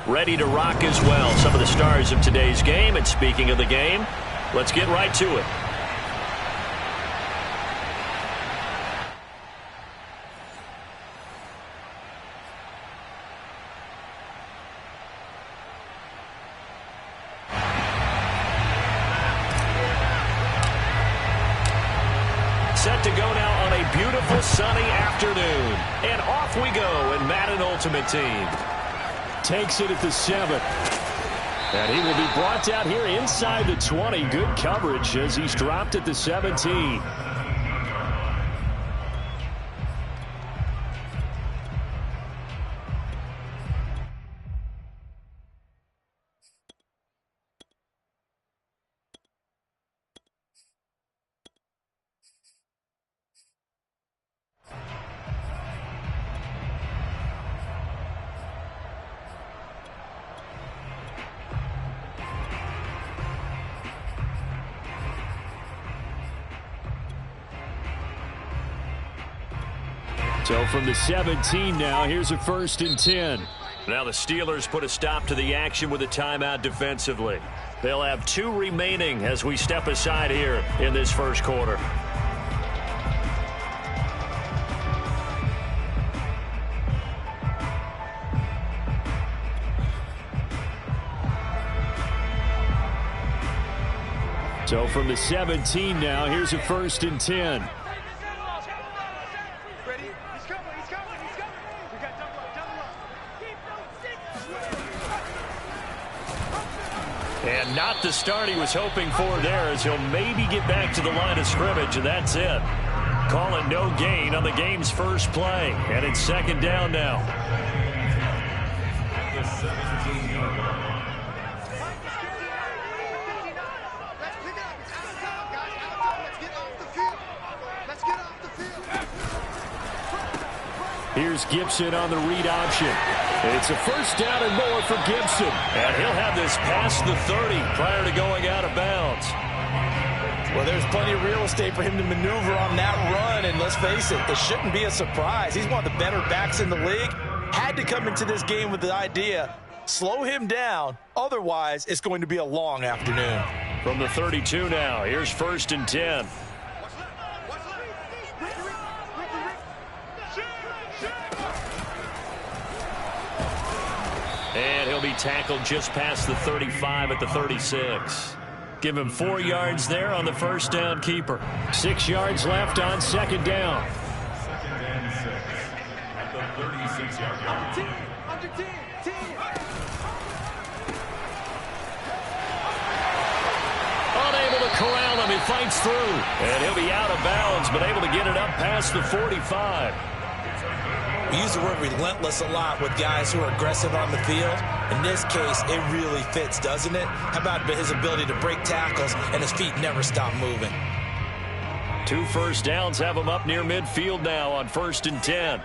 ready to rock as well. Some of the stars of today's game. And speaking of the game, let's get right to it. Set to go now on a beautiful sunny afternoon. And off we go in Madden Ultimate Team. Takes it at the 7. And he will be brought down here inside the 20. Good coverage as he's dropped at the 17. So from the 17 now, here's a 1st and 10. Now the Steelers put a stop to the action with a timeout defensively. They'll have 2 remaining as we step aside here in this first quarter. So from the 17 now, here's a 1st and 10. And not the start he was hoping for there, as he'll maybe get back to the line of scrimmage, and that's it. Calling no gain on the game's first play, and it's 2nd down now. Here's Gibson on the read option. It's a 1st down and more for Gibson. And he'll have this past the 30 prior to going out of bounds. Well, there's plenty of real estate for him to maneuver on that run. And let's face it, it shouldn't be a surprise. He's one of the better backs in the league. Had to come into this game with the idea, slow him down. Otherwise, it's going to be a long afternoon. From the 32 now, here's 1st and 10. And he'll be tackled just past the 35 at the 36. Give him 4 yards there on the 1st down keeper. 6 yards left on 2nd down. 2nd and 6 at the 36-yard line. Unable to corral him. He fights through. And he'll be out of bounds, but able to get it up past the 45. We use the word relentless a lot with guys who are aggressive on the field. In this case, it really fits, doesn't it? How about his ability to break tackles and his feet never stop moving? 2 first downs have him up near midfield now on 1st and 10.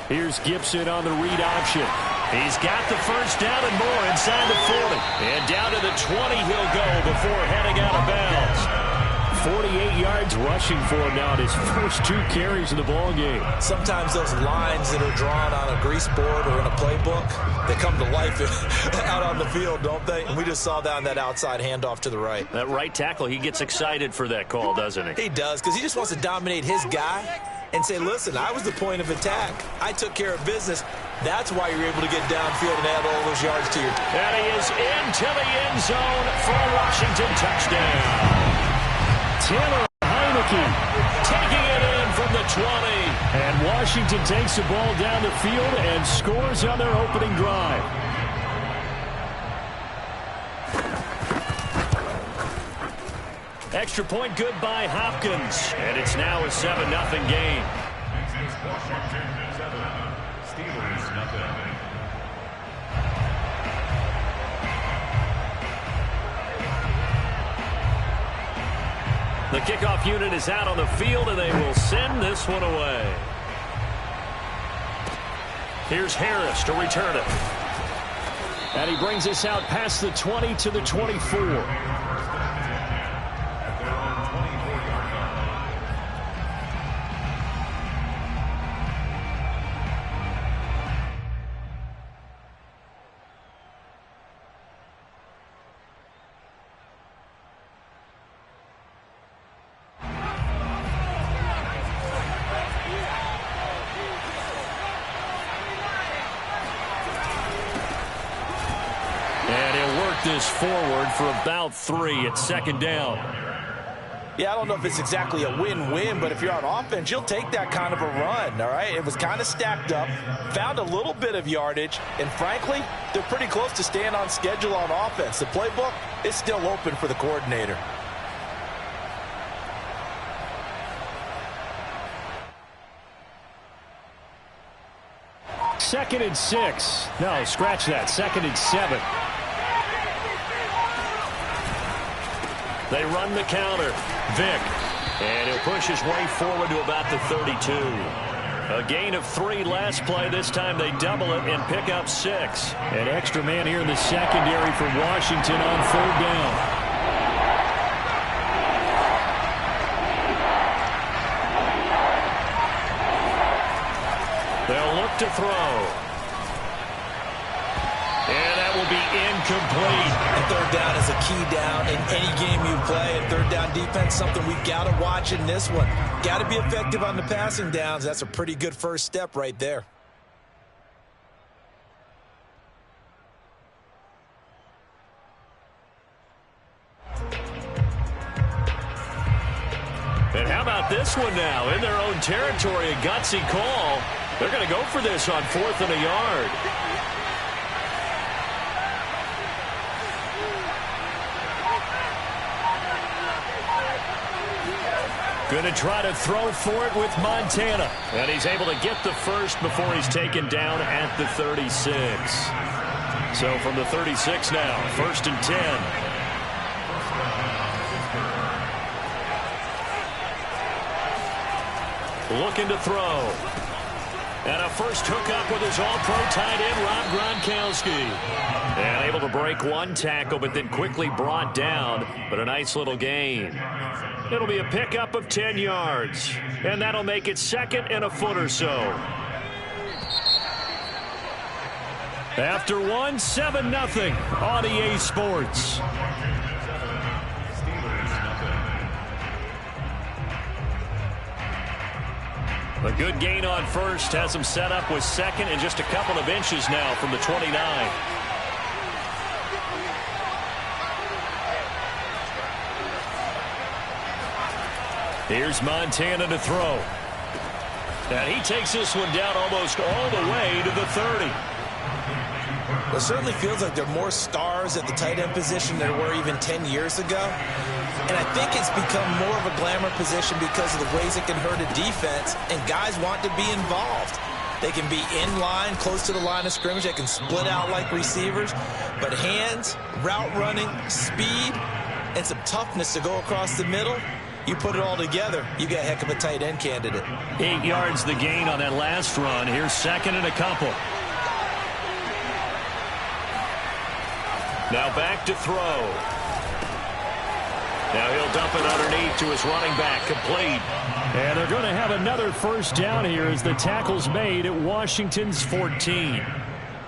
Here's Gibson on the read option. He's got the 1st down and more inside the 40. And down to the 20 he'll go before heading out of bounds. 48 yards rushing for him now in his first 2 carries of the ball game. Sometimes those lines that are drawn on a grease board or in a playbook, they come to life out on the field, don't they? And we just saw that on that outside handoff to the right. That right tackle, he gets excited for that call, doesn't he? He does, because he just wants to dominate his guy and say, listen, I was the point of attack. I took care of business. That's why you're able to get downfield and add all those yards to your team. And he is into the end zone for a Washington touchdown. Taylor Heineke taking it in from the 20. And Washington takes the ball down the field and scores on their opening drive. Extra point good by Hopkins. And it's now a 7-0 game. Washington 7, Steelers nothing. The kickoff unit is out on the field, and they will send this one away. Here's Harris to return it. And he brings us out past the 20 to the 24. this forward for about 3 at second down. Yeah, I don't know if it's exactly a win-win, but if you're on offense, you'll take that kind of a run, all right? It was kind of stacked up, found a little bit of yardage, and frankly, they're pretty close to staying on schedule on offense. The playbook is still open for the coordinator. Second and 6. No, scratch that. Second and 7. They run the counter. Vick. And he'll push his way forward to about the 32. A gain of 3 last play. This time they double it and pick up 6. An extra man here in the secondary for Washington on 3rd down. They'll look to throw. And that will be incomplete. And 3rd down is a key down in any game you play. And 3rd down defense, something we've got to watch in this one. Got to be effective on the passing downs. That's a pretty good first step right there. And how about this one now? In their own territory, a gutsy call. They're going to go for this on 4th and a yard. Going to try to throw for it with Montana. And he's able to get the first before he's taken down at the 36. So from the 36 now, 1st and 10. Looking to throw. And a first hookup with his all-pro tight end, Rob Gronkowski. And able to break one tackle, but then quickly brought down. But a nice little gain. It'll be a pickup of 10 yards. And that'll make it 2nd and a foot or so. After 1, 7-0 on EA Sports. A good gain on first has him set up with 2nd and just a couple of inches now from the 29. Here's Montana to throw. And he takes this one down almost all the way to the 30. Well, it certainly feels like there are more stars at the tight end position than there were even 10 years ago. And I think it's become more of a glamour position because of the ways it can hurt a defense, and guys want to be involved. They can be in line, close to the line of scrimmage. They can split out like receivers. But hands, route running, speed, and some toughness to go across the middle, you put it all together, you got a heck of a tight end candidate. 8 yards the gain on that last run. Here's 2nd and a couple. Now back to throw. Now he'll dump it underneath to his running back, complete. And they're going to have another first down here as the tackle's made at Washington's 14.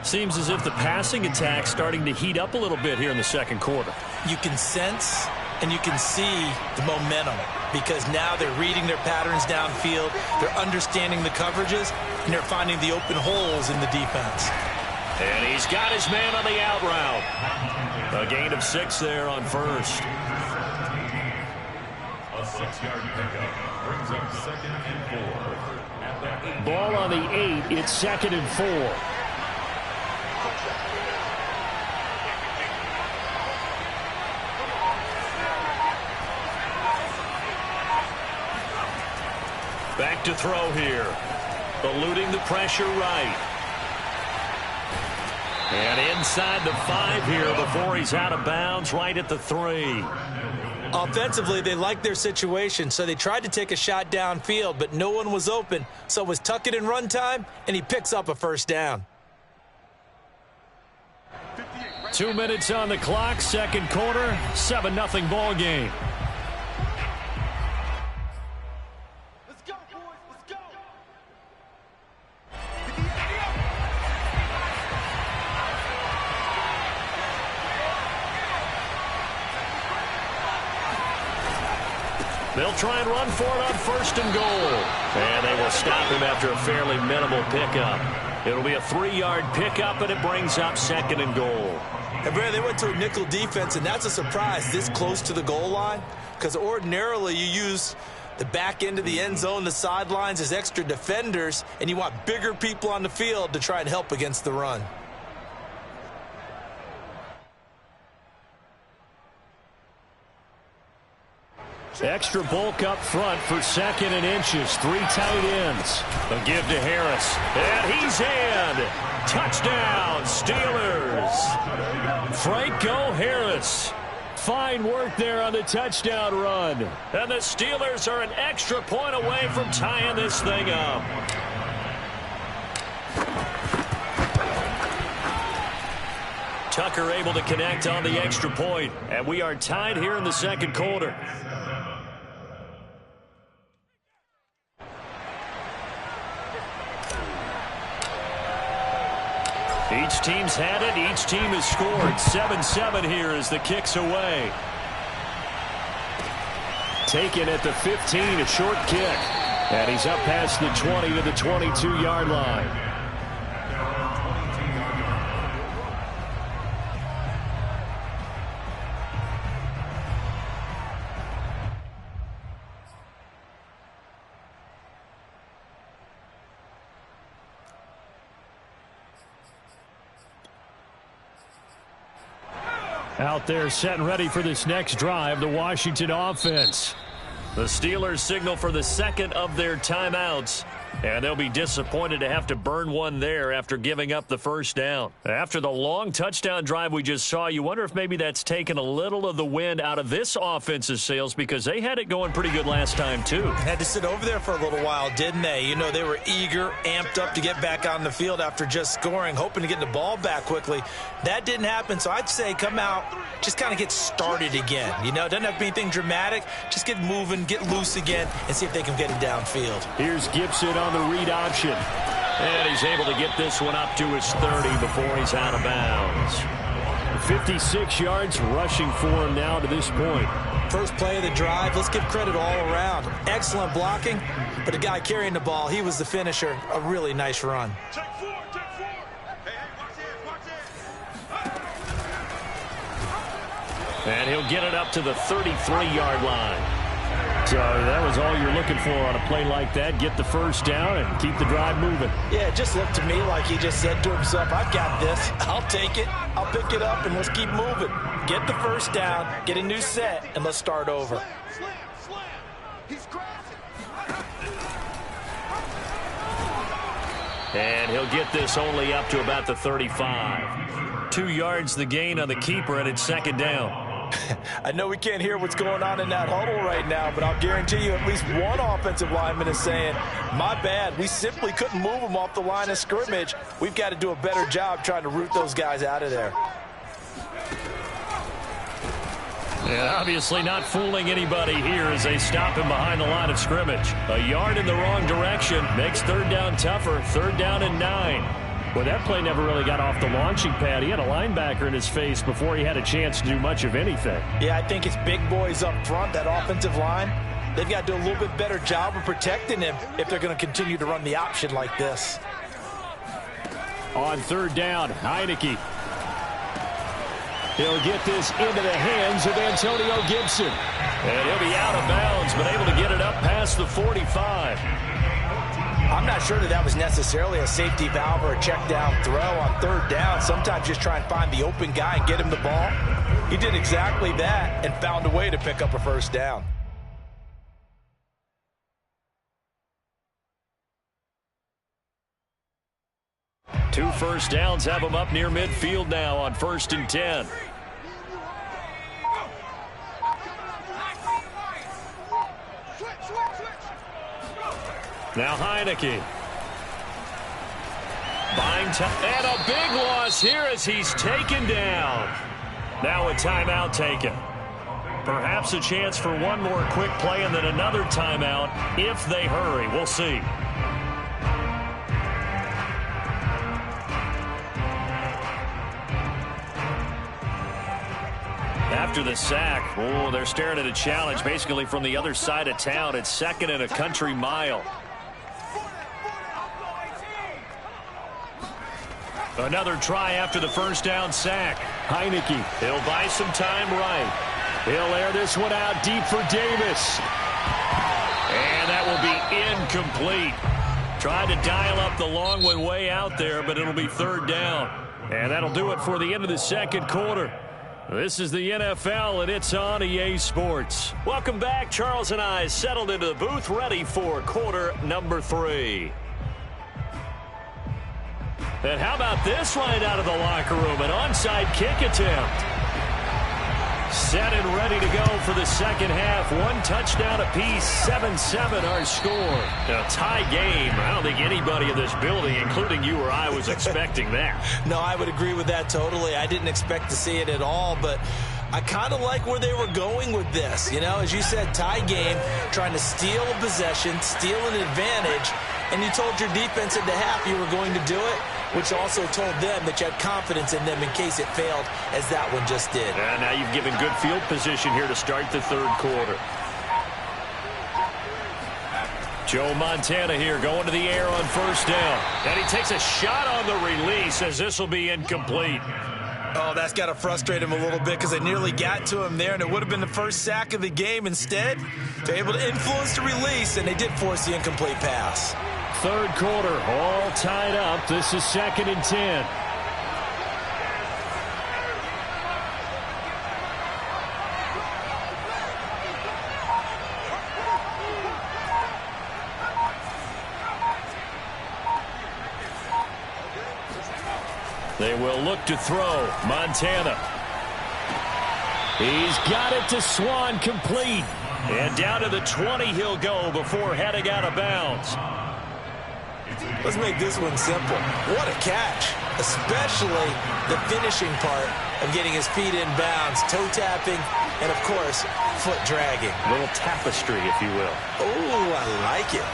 Seems as if the passing attack's starting to heat up a little bit here in the 2nd quarter. You can sense and you can see the momentum because now they're reading their patterns downfield, they're understanding the coverages, and they're finding the open holes in the defense. And he's got his man on the out route. A gain of 6 there on first. A 6-yard pickup brings up 2nd and 4. Ball on the 8. It's 2nd and 4. Back to throw here. Eluding the pressure right. And inside the 5 here before he's out of bounds right at the 3. Offensively, they liked their situation, so they tried to take a shot downfield, but no one was open, so it was tuck it in run time, and he picks up a first down. 2 minutes on the clock, 2nd quarter, 7-0 ball game. They'll try and run for it on 1st and goal. And they will stop him after a fairly minimal pickup. It'll be a 3-yard pickup, and it brings up 2nd and goal. And Brad, they went to a nickel defense, and that's a surprise this close to the goal line, because ordinarily you use the back end of the end zone, the sidelines as extra defenders, and you want bigger people on the field to try and help against the run. Extra bulk up front for 2nd and inches. 3 tight ends. The give to Harris. And he's in. Touchdown, Steelers. Franco Harris. Fine work there on the touchdown run. And the Steelers are an extra point away from tying this thing up. Tucker able to connect on the extra point. And we are tied here in the second quarter. Each team's had it. Each team has scored. 7-7 here as the kick's away. Taken at the 15, a short kick. And he's up past the 20 to the 22-yard line. Out there set and ready for this next drive, the Washington offense. The Steelers signal for the second of their timeouts. And they'll be disappointed to have to burn one there after giving up the first down. After the long touchdown drive we just saw, you wonder if maybe that's taken a little of the wind out of this offense's sails, because they had it going pretty good last time too. Had to sit over there for a little while, didn't they? You know, they were eager, amped up to get back on the field after just scoring, hoping to get the ball back quickly. That didn't happen, so I'd say come out, just kind of get started again. You know, it doesn't have to be anything dramatic. Just get moving, get loose again, and see if they can get it downfield. Here's Gibson on the read option. And he's able to get this one up to his 30 before he's out of bounds. 56 yards rushing for him now to this point. First play of the drive, let's give credit all around. Excellent blocking, but the guy carrying the ball, he was the finisher. A really nice run. Take 4, take 4. Hey, watch this. And he'll get it up to the 33-yard line. So that was all you're looking for on a play like that. Get the first down and keep the drive moving. Yeah, it just looked to me like he just said to himself, I've got this. I'll take it. I'll pick it up, and let's keep moving. Get the first down, get a new set, and let's start over. Slam. He's crossing. And he'll get this only up to about the 35. 2 yards the gain on the keeper, and it's second down. I know we can't hear what's going on in that huddle right now, but I'll guarantee you at least one offensive lineman is saying, my bad, we simply couldn't move them off the line of scrimmage. We've got to do a better job trying to root those guys out of there. And obviously not fooling anybody here as they stop him behind the line of scrimmage. A yard in the wrong direction makes third down tougher. 3rd down and 9. Well, that play never really got off the launching pad. He had a linebacker in his face before he had a chance to do much of anything. Yeah, I think it's big boys up front, that offensive line. They've got to do a little bit better job of protecting him if they're going to continue to run the option like this. On 3rd down, Heineke. He'll get this into the hands of Antonio Gibson. And he'll be out of bounds, but able to get it up past the 45. I'm not sure that was necessarily a safety valve or a check down throw on 3rd down. Sometimes just try and find the open guy and get him the ball. He did exactly that and found a way to pick up a first down. Two first downs have him up near midfield now on 1st and 10. Now Heineke. Buying time. And a big loss here as he's taken down. Now a timeout taken. Perhaps a chance for one more quick play and then another timeout if they hurry. We'll see. After the sack, they're staring at a challenge basically from the other side of town. It's 2nd and a country mile. Another try after the first down sack. Heineke. He'll buy some time right. He'll air this one out deep for Davis. And that will be incomplete. Tried to dial up the long one way out there, but it'll be third down. And that'll do it for the end of the second quarter. This is the NFL, and it's on EA Sports. Welcome back. Charles and I settled into the booth, ready for quarter number 3. And how about this right out of the locker room? An onside kick attempt. Set and ready to go for the second half. 1 touchdown apiece, 7-7 our score. A tie game. I don't think anybody in this building, including you or I, was expecting that. No, I would agree with that totally. I didn't expect to see it at all, but I kind of like where they were going with this. You know, as you said, tie game, trying to steal a possession, steal an advantage, and you told your defense at the half you were going to do it, which also told them that you had confidence in them in case it failed, as that one just did. And now you've given good field position here to start the third quarter. Joe Montana here going to the air on first down. And he takes a shot on the release as this will be incomplete. Oh, that's got to frustrate him a little bit because they nearly got to him there, and it would have been the first sack of the game. Instead, they're able to influence the release, and they did force the incomplete pass. Third quarter, all tied up. This is 2nd and 10. They will look to throw. Montana. He's got it to Swan, complete. And down to the 20 he'll go before heading out of bounds. Let's make this one simple. What a catch, especially the finishing part of getting his feet in bounds, toe tapping, and, of course, foot dragging. A little tapestry, if you will. Oh, I like it.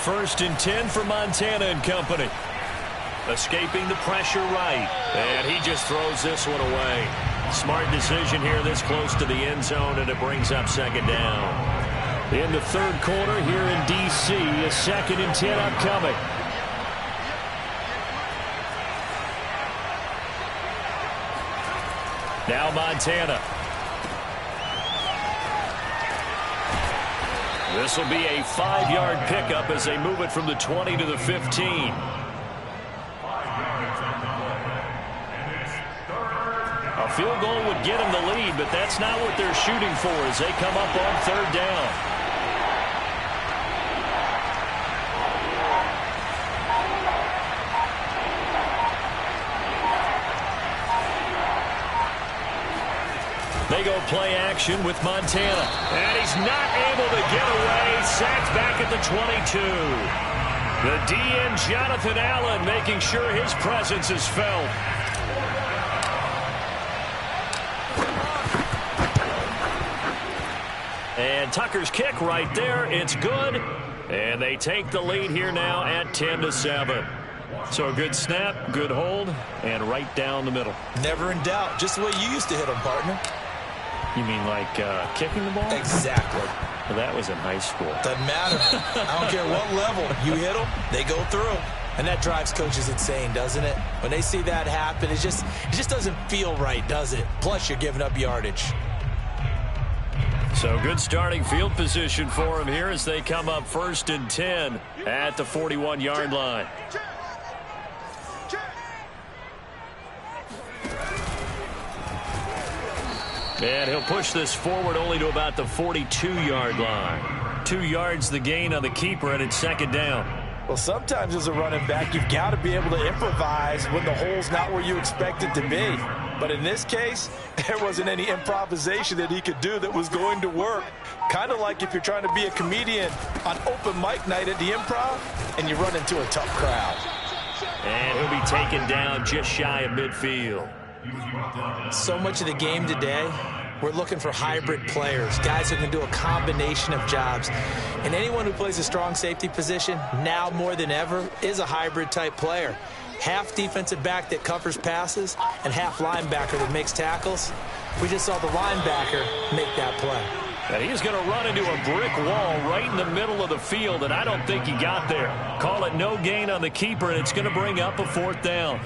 1st and 10 for Montana and company. Escaping the pressure right. And he just throws this one away. Smart decision here this close to the end zone, and it brings up 2nd down. In the third quarter here in D.C., a 2nd and 10 upcoming. Now Montana. This will be a 5-yard pickup as they move it from the 20 to the 15. A field goal would get them the lead, but that's not what they're shooting for as they come up on 3rd down. They go play action with Montana. And he's not able to get away. Sacked back at the 22. The DN, Jonathan Allen, making sure his presence is felt. And Tucker's kick right there. It's good. And they take the lead here now at 10-7. So a good snap, good hold, and right down the middle. Never in doubt. Just the way you used to hit them, partner. You mean like kicking the ball? Exactly. Well, that was in high school. Doesn't matter. I don't care what level. You hit them, they go through. And that drives coaches insane, doesn't it? When they see that happen, it just doesn't feel right, does it? Plus, you're giving up yardage. So good starting field position for him here as they come up 1st and 10 at the 41-yard line. And he'll push this forward only to about the 42-yard line. 2 yards the gain on the keeper, and it's 2nd down. Well, sometimes as a running back, you've got to be able to improvise when the hole's not where you expect it to be. But in this case, there wasn't any improvisation that he could do that was going to work. Kind of like if you're trying to be a comedian on open mic night at the Improv and you run into a tough crowd. And he'll be taken down just shy of midfield. So much of the game today, we're looking for hybrid players, guys who can do a combination of jobs. And anyone who plays a strong safety position, now more than ever, is a hybrid type player. Half defensive back that covers passes and half linebacker that makes tackles. We just saw the linebacker make that play. And he's going to run into a brick wall right in the middle of the field, and I don't think he got there. Call it no gain on the keeper, and it's going to bring up a 4th down.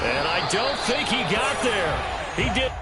And I don't think he got there. He did.